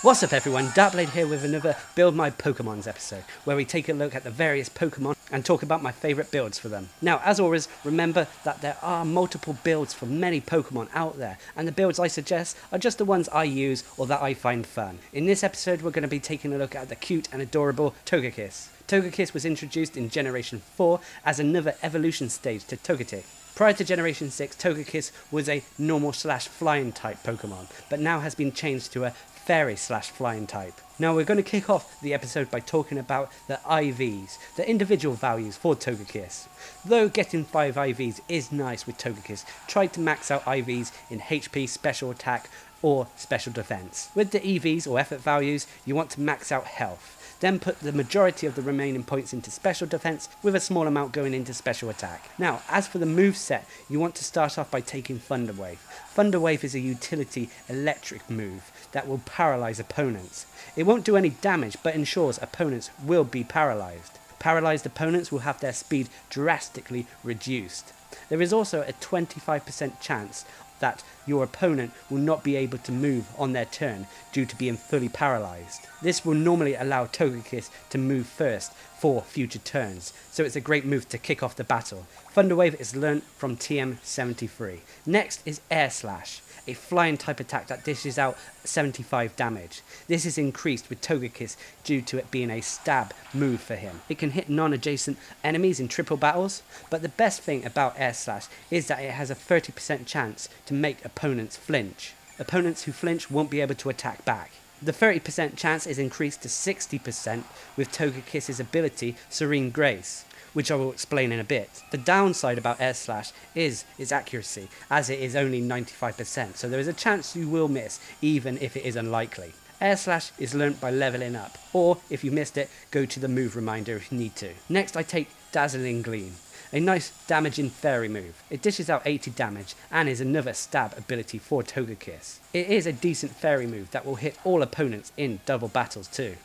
What's up everyone, Darkblade here with another Build My Pokemonz episode, where we take a look at the various Pokemon and talk about my favourite builds for them. Now, as always, remember that there are multiple builds for many Pokemon out there, and the builds I suggest are just the ones I use or that I find fun. In this episode, we're going to be taking a look at the cute and adorable TOGEKISS. TOGEKISS was introduced in Generation 4 as another evolution stage to Togetic. Prior to Generation 6, TOGEKISS was a normal/flying type Pokemon, but now has been changed to a fairy/flying type. Now we're going to kick off the episode by talking about the IVs, the individual values for TOGEKISS. Though getting 5 IVs is nice with TOGEKISS, try to max out IVs in HP, special attack or special defense. With the EVs or effort values, you want to max out health. Then put the majority of the remaining points into special defense with a small amount going into special attack. Now, as for the moveset, you want to start off by taking Thunder Wave. Thunder Wave is a utility electric move that will paralyze opponents. It won't do any damage, but ensures opponents will be paralyzed. Paralyzed opponents will have their speed drastically reduced. There is also a 25% chance that your opponent will not be able to move on their turn due to being fully paralyzed. This will normally allow TOGEKISS to move first for future turns, so it's a great move to kick off the battle. Thunder Wave is learnt from TM73. Next is Air Slash, a flying type attack that dishes out 75 damage. This is increased with TOGEKISS due to it being a stab move for him. It can hit non-adjacent enemies in triple battles, but the best thing about Air Slash is that it has a 30% chance to make opponents flinch. Opponents who flinch won't be able to attack back. The 30% chance is increased to 60% with TOGEKISS's ability Serene Grace, which I will explain in a bit. The downside about Air Slash is its accuracy, as it is only 95%, so there is a chance you will miss, even if it is unlikely. Air Slash is learnt by leveling up, or if you missed it, go to the move reminder if you need to. Next I take Dazzling Gleam, a nice damaging fairy move. It dishes out 80 damage and is another stab ability for TOGEKISS. It is a decent fairy move that will hit all opponents in double battles too.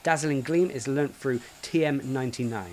Dazzling Gleam is learnt through TM99.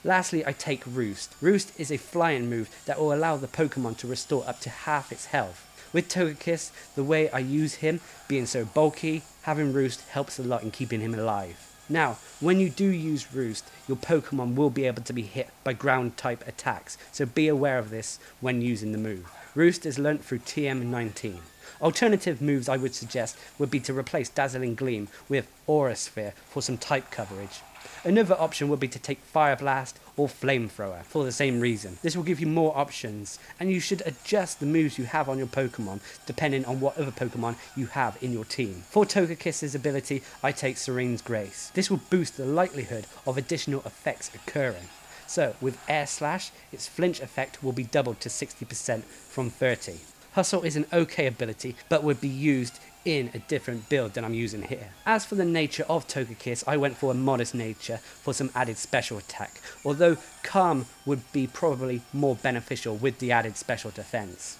Lastly, I take Roost. Roost is a flying move that will allow the Pokemon to restore up to half its health. With TOGEKISS, the way I use him, being so bulky, having Roost helps a lot in keeping him alive. Now, when you do use Roost, your Pokemon will be able to be hit by ground type attacks, so be aware of this when using the move. Roost is learnt through TM19. Alternative moves I would suggest would be to replace Dazzling Gleam with Aura Sphere for some type coverage. Another option would be to take Fire Blast or Flamethrower for the same reason. This will give you more options, and you should adjust the moves you have on your Pokemon depending on what other Pokemon you have in your team. For TOGEKISS's ability, I take Serene Grace. This will boost the likelihood of additional effects occurring. So with Air Slash, its flinch effect will be doubled to 60% from 30. Hustle is an okay ability, but would be used in a different build than I'm using here. As for the nature of TOGEKISS, I went for a modest nature for some added special attack, although Calm would be probably more beneficial with the added special defense.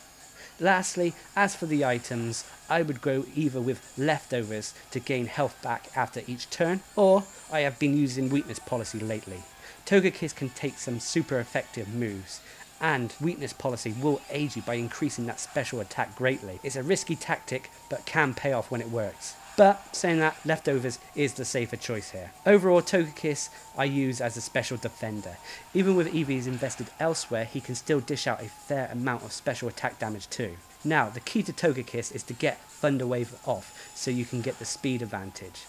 Lastly, as for the items, I would go either with Leftovers to gain health back after each turn, or I have been using Weakness Policy lately. TOGEKISS can take some super effective moves, and Weakness Policy will aid you by increasing that special attack greatly. It's a risky tactic, but can pay off when it works. But saying that, Leftovers is the safer choice here. Overall, TOGEKISS I use as a special defender. Even with EVs invested elsewhere, he can still dish out a fair amount of special attack damage too. Now, the key to TOGEKISS is to get Thunder Wave off, so you can get the speed advantage.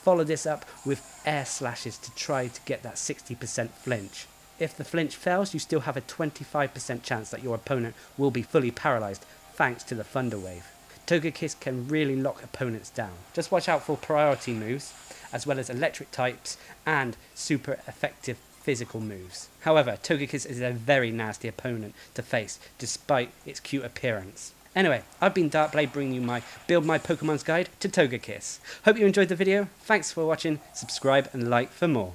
Follow this up with Air Slashes to try to get that 60% flinch. If the flinch fails, you still have a 25% chance that your opponent will be fully paralyzed thanks to the Thunder Wave. TOGEKISS can really lock opponents down. Just watch out for priority moves, as well as electric types and super effective physical moves. However, TOGEKISS is a very nasty opponent to face, despite its cute appearance. Anyway, I've been Darkblade bringing you my Build My Pokemonz guide to TOGEKISS. Hope you enjoyed the video, thanks for watching, subscribe and like for more.